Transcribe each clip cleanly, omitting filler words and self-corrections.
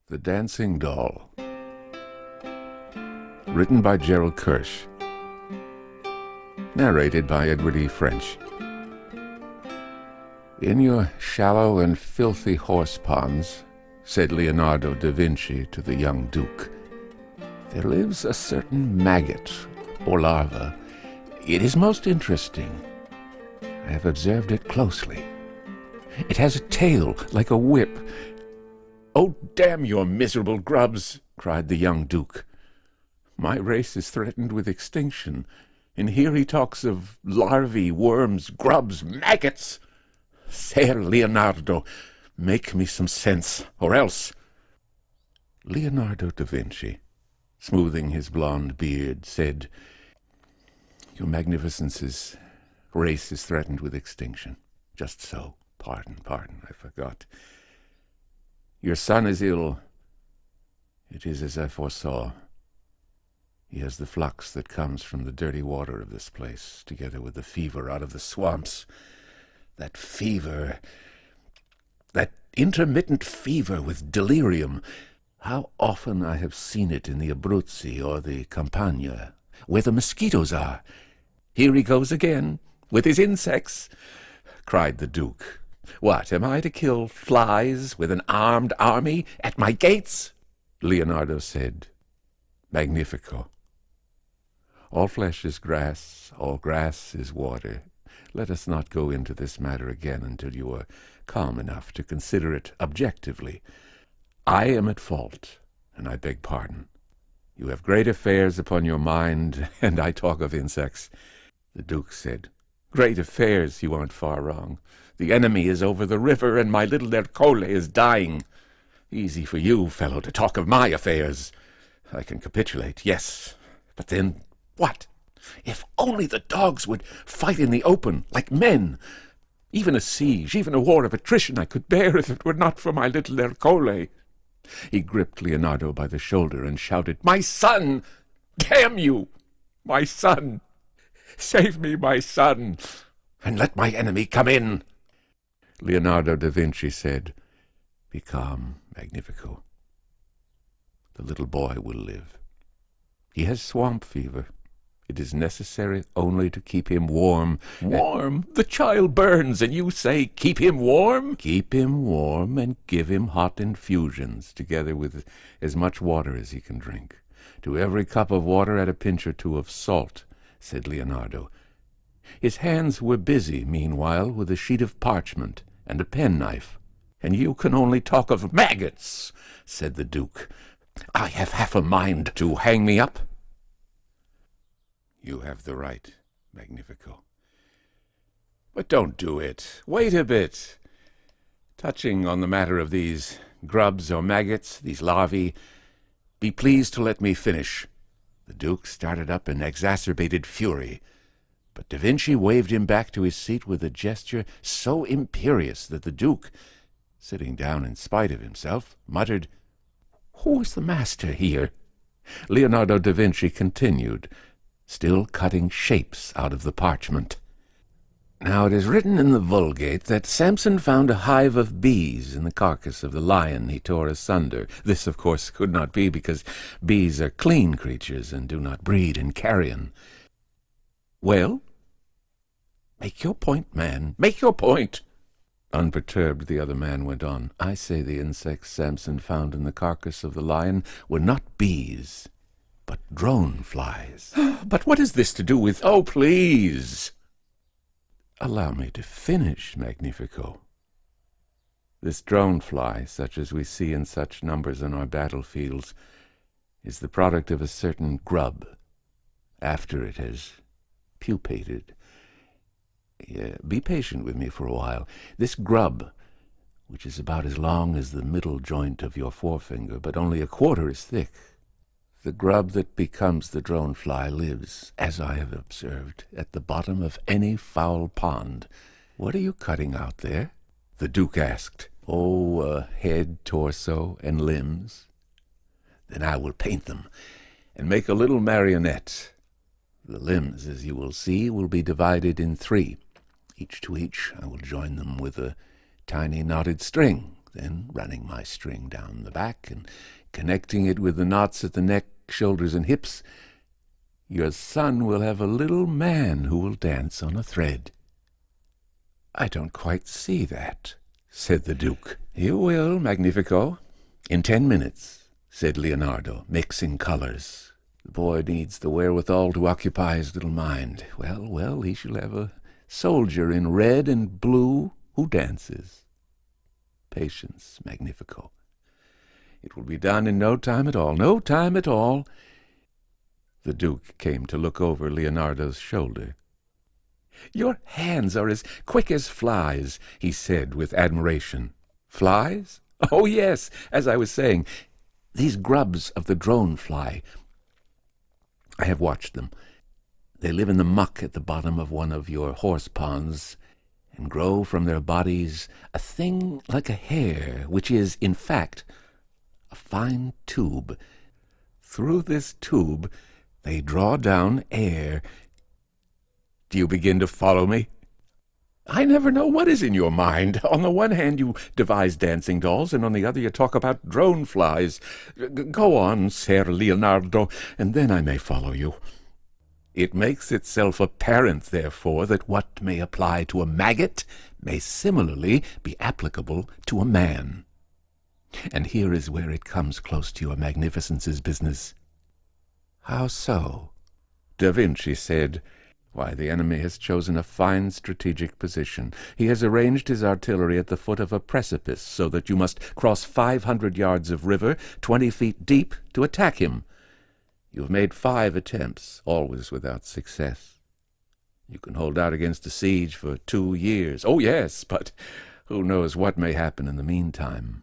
The Dancing Doll. Written by Gerald Kersh. Narrated by Edward E. French. "In your shallow and filthy horse ponds," said Leonardo da Vinci to the young Duke, "there lives a certain maggot or larva. It is most interesting. I have observed it closely. It has a tail like a whip." "Oh, damn your miserable grubs!" cried the young Duke. "My race is threatened with extinction, and here he talks of larvae, worms, grubs, maggots. Ser Leonardo, make me some sense, or else—" Leonardo da Vinci, smoothing his blond beard, said, "Your Magnificence's race is threatened with extinction. Just so. Pardon, I forgot. Your son is ill. It is as I foresaw. He has the flux that comes from the dirty water of this place, together with the fever out of the swamps. That fever, that intermittent fever with delirium. How often I have seen it in the Abruzzi or the Campagna, where the mosquitoes are. Here he goes again, with his insects," cried the Duke. "What, am I to kill flies with an armed army at my gates?" Leonardo said, "Magnifico. All flesh is grass, all grass is water. Let us not go into this matter again until you are calm enough to consider it objectively. I am at fault, and I beg pardon. You have great affairs upon your mind, and I talk of insects." The Duke said, "Great affairs, you aren't far wrong. The enemy is over the river, and my little Ercole is dying. Easy for you, fellow, to talk of my affairs. I can capitulate, yes, but then what? If only the dogs would fight in the open, like men. Even a siege, even a war of attrition I could bear if it were not for my little Ercole." He gripped Leonardo by the shoulder and shouted, "My son! Damn you! My son! Save me, my son, and let my enemy come in." Leonardo da Vinci said, "Be calm, Magnifico. The little boy will live. He has swamp fever. It is necessary only to keep him warm." "Warm? The child burns, and you say, keep him warm?" "Keep him warm and give him hot infusions, together with as much water as he can drink. To every cup of water add a pinch or two of salt," said Leonardo. His hands were busy, meanwhile, with a sheet of parchment and a penknife. "And you can only talk of maggots," said the Duke. "I have half a mind to hang me up." "You have the right, Magnifico. But don't do it. Wait a bit. Touching on the matter of these grubs or maggots, these larvae, be pleased to let me finish." The Duke started up in exacerbated fury, but Da Vinci waved him back to his seat with a gesture so imperious that the Duke, sitting down in spite of himself, muttered, "Who is the master here?" Leonardo da Vinci continued, still cutting shapes out of the parchment. "Now it is written in the Vulgate that Samson found a hive of bees in the carcass of the lion he tore asunder. This, of course, could not be, because bees are clean creatures and do not breed in carrion." "Well? Make your point, man. Make your point." Unperturbed, the other man went on, "I say the insects Samson found in the carcass of the lion were not bees, but drone flies." "But what has this to do with—" "Oh, please!" "Allow me to finish, Magnifico. This drone fly, such as we see in such numbers on our battlefields, is the product of a certain grub, after it has pupated. Be patient with me for a while. This grub, which is about as long as the middle joint of your forefinger, but only a quarter as thick, the grub that becomes the drone fly lives, as I have observed, at the bottom of any foul pond." "What are you cutting out there?" the Duke asked. "Oh, head, torso, and limbs." "Then I will paint them, and make a little marionette. The limbs, as you will see, will be divided in three. Each to each I will join them with a tiny knotted string, then running my string down the back and connecting it with the knots at the neck, shoulders, and hips, your son will have a little man who will dance on a thread." "I don't quite see that," said the Duke. "You will, Magnifico. In 10 minutes," said Leonardo, mixing colors. "The boy needs the wherewithal to occupy his little mind. Well, well, he shall have a soldier in red and blue who dances. Patience, Magnifico. It will be done in no time at all, no time at all." The Duke came to look over Leonardo's shoulder. "Your hands are as quick as flies," he said with admiration. "Flies? Oh, yes, as I was saying, these grubs of the drone fly. I have watched them. They live in the muck at the bottom of one of your horse ponds, and grow from their bodies a thing like a hair, which is, in fact, a fine tube. Through this tube they draw down air. Do you begin to follow me? I never know what is in your mind. On the one hand you devise dancing dolls, and on the other you talk about drone flies. Go on, Ser Leonardo, and then I may follow you. It makes itself apparent, therefore, that what may apply to a maggot may similarly be applicable to a man. And here is where it comes close to your magnificence's business." "How so?" Da Vinci said, "Why, the enemy has chosen a fine strategic position. He has arranged his artillery at the foot of a precipice, so that you must cross 500 yards of river, 20 feet deep, to attack him. You have made 5 attempts, always without success. You can hold out against a siege for 2 years. Oh, yes, but who knows what may happen in the meantime.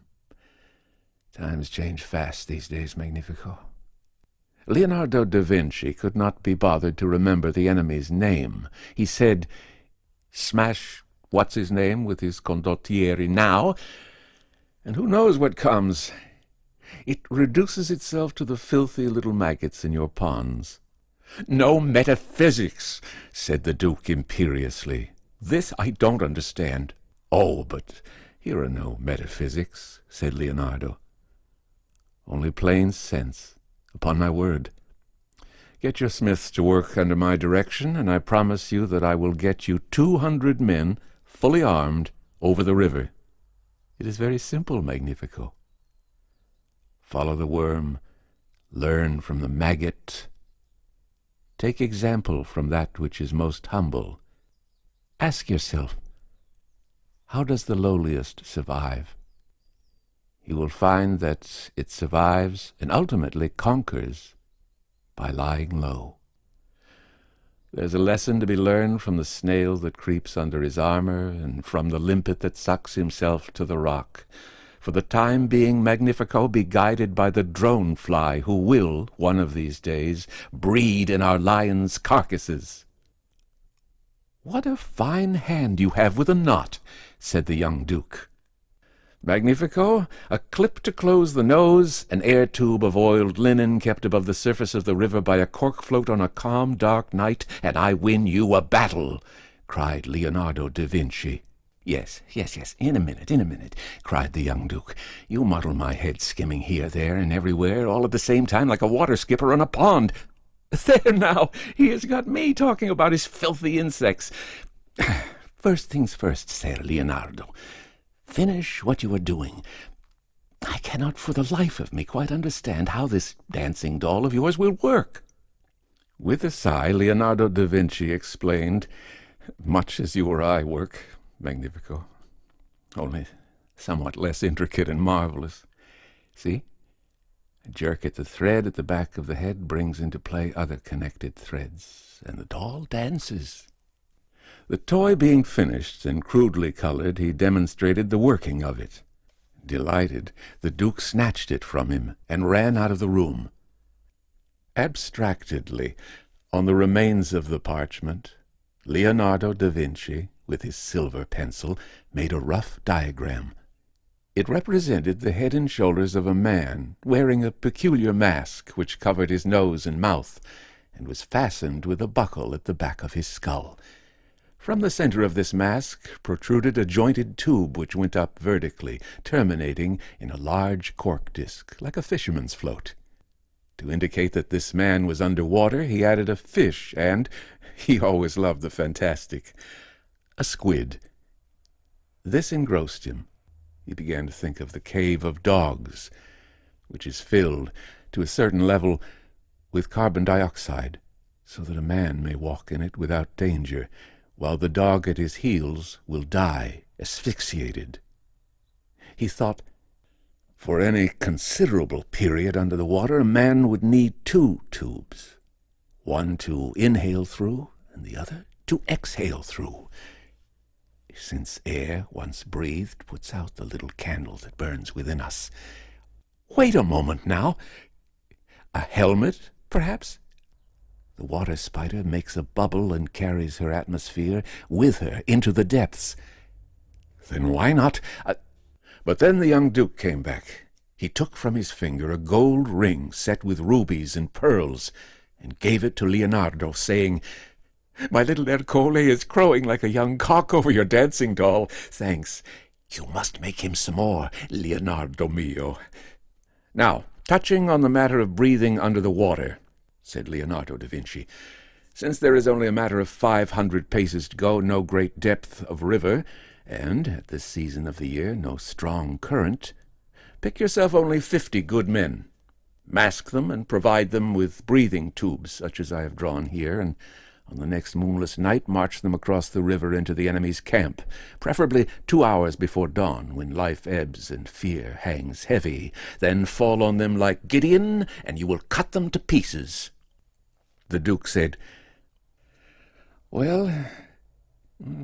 Times change fast these days, Magnifico." Leonardo da Vinci could not be bothered to remember the enemy's name. He said, "Smash what's-his-name with his condottieri now, and who knows what comes. It reduces itself to the filthy little maggots in your ponds." "No metaphysics," said the Duke imperiously. "This I don't understand." "Oh, but here are no metaphysics," said Leonardo. "Only plain sense, upon my word. Get your smiths to work under my direction, and I promise you that I will get you 200 men, fully armed, over the river. It is very simple, Magnifico. Follow the worm, learn from the maggot. Take example from that which is most humble. Ask yourself, how does the lowliest survive? You will find that it survives and ultimately conquers by lying low. There's a lesson to be learned from the snail that creeps under his armor, and from the limpet that sucks himself to the rock. For the time being, Magnifico, be guided by the drone fly, who will, one of these days, breed in our lions' carcasses." "What a fine hand you have with a knot," said the young Duke. "Magnifico, a clip to close the nose, an air tube of oiled linen kept above the surface of the river by a cork float on a calm, dark night, and I win you a battle," cried Leonardo da Vinci. Yes, in a minute, cried the young Duke. "You muddle my head skimming here, there, and everywhere, all at the same time, like a water skipper on a pond. There now, he has got me talking about his filthy insects. First things first, Ser Leonardo. Finish what you are doing. I cannot for the life of me quite understand how this dancing doll of yours will work." With a sigh, Leonardo da Vinci explained, "Much as you or I work, Magnifico, only somewhat less intricate and marvelous. See? A jerk at the thread at the back of the head brings into play other connected threads, and the doll dances." The toy being finished and crudely colored, he demonstrated the working of it. Delighted, the Duke snatched it from him and ran out of the room. Abstractedly, on the remains of the parchment, Leonardo da Vinci, with his silver pencil, made a rough diagram. It represented the head and shoulders of a man wearing a peculiar mask which covered his nose and mouth, and was fastened with a buckle at the back of his skull. From the center of this mask protruded a jointed tube which went up vertically, terminating in a large cork disc, like a fisherman's float. To indicate that this man was underwater, he added a fish and, he always loved the fantastic, a squid. This engrossed him. He began to think of the cave of dogs, which is filled, to a certain level, with carbon dioxide, so that a man may walk in it without danger, while the dog at his heels will die asphyxiated. He thought, for any considerable period under the water, a man would need two tubes, one to inhale through and the other to exhale through, since air, once breathed, puts out the little candle that burns within us. Wait a moment now. A helmet, perhaps? The water spider makes a bubble and carries her atmosphere with her into the depths. Then why not? But then the young duke came back. He took from his finger a gold ring set with rubies and pearls and gave it to Leonardo, saying, "My little Ercole is crowing like a young cock over your dancing doll. Thanks. You must make him some more, Leonardo mio." "Now, touching on the matter of breathing under the water," said Leonardo da Vinci, "since there is only a matter of 500 paces to go, no great depth of river, and, at this season of the year, no strong current, pick yourself only 50 good men. Mask them and provide them with breathing tubes, such as I have drawn here, and on the next moonless night march them across the river into the enemy's camp, preferably 2 hours before dawn, when life ebbs and fear hangs heavy. Then fall on them like Gideon, and you will cut them to pieces." The duke said, "Well,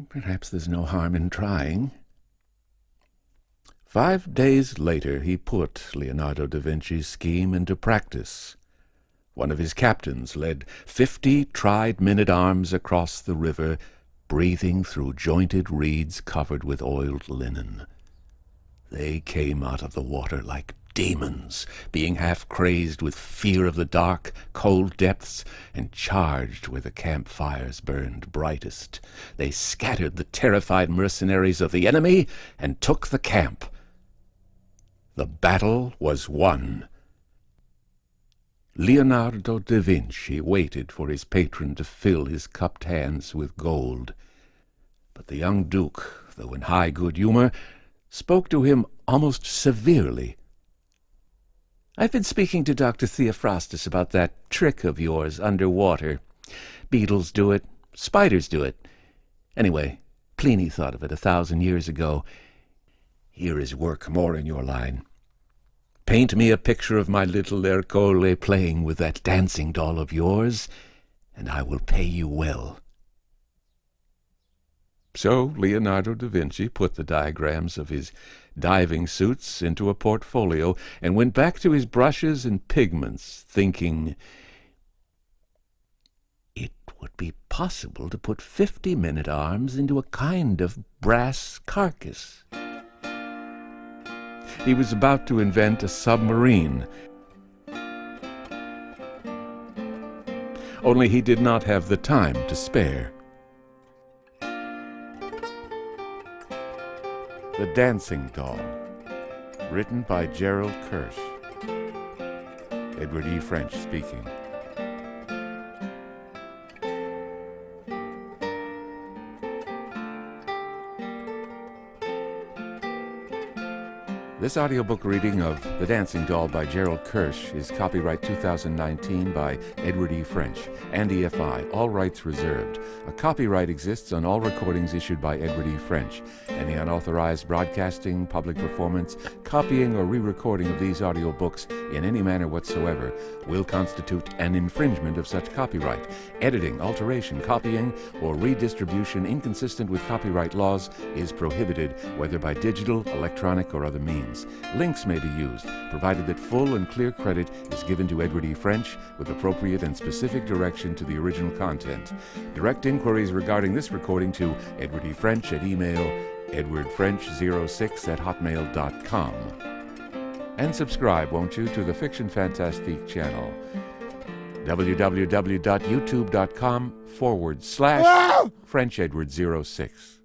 perhaps there's no harm in trying." 5 days later he put Leonardo da Vinci's scheme into practice. One of his captains led 50 tried men-at-arms across the river, breathing through jointed reeds covered with oiled linen. They came out of the water like demons, being half-crazed with fear of the dark, cold depths, and charged where the campfires burned brightest. They scattered the terrified mercenaries of the enemy and took the camp. The battle was won. Leonardo da Vinci waited for his patron to fill his cupped hands with gold. But the young duke, though in high good humor, spoke to him almost severely. "I've been speaking to Dr. Theophrastus about that trick of yours underwater. Beetles do it, spiders do it. Anyway, Pliny thought of it 1,000 years ago. Here is work more in your line. Paint me a picture of my little Ercole playing with that dancing doll of yours, and I will pay you well." So Leonardo da Vinci put the diagrams of his diving suits into a portfolio and went back to his brushes and pigments, thinking, it would be possible to put 50 men-at-arms into a kind of brass carcass. He was about to invent a submarine. Only he did not have the time to spare. The Dancing Doll, written by Gerald Kersh. Edward E. French speaking. This audiobook reading of The Dancing Doll by Gerald Kersh is copyright 2019 by Edward E. French and EFI, all rights reserved. A copyright exists on all recordings issued by Edward E. French. Any unauthorized broadcasting, public performance, copying, or re-recording of these audiobooks in any manner whatsoever will constitute an infringement of such copyright. Editing, alteration, copying, or redistribution inconsistent with copyright laws is prohibited, whether by digital, electronic, or other means. Links may be used, provided that full and clear credit is given to Edward E. French with appropriate and specific direction to the original content. Direct inquiries regarding this recording to Edward E. French at email edwardfrench06@hotmail.com. And subscribe, won't you, to the Fiction Fantastique channel. www.youtube.com/FrenchEdward06.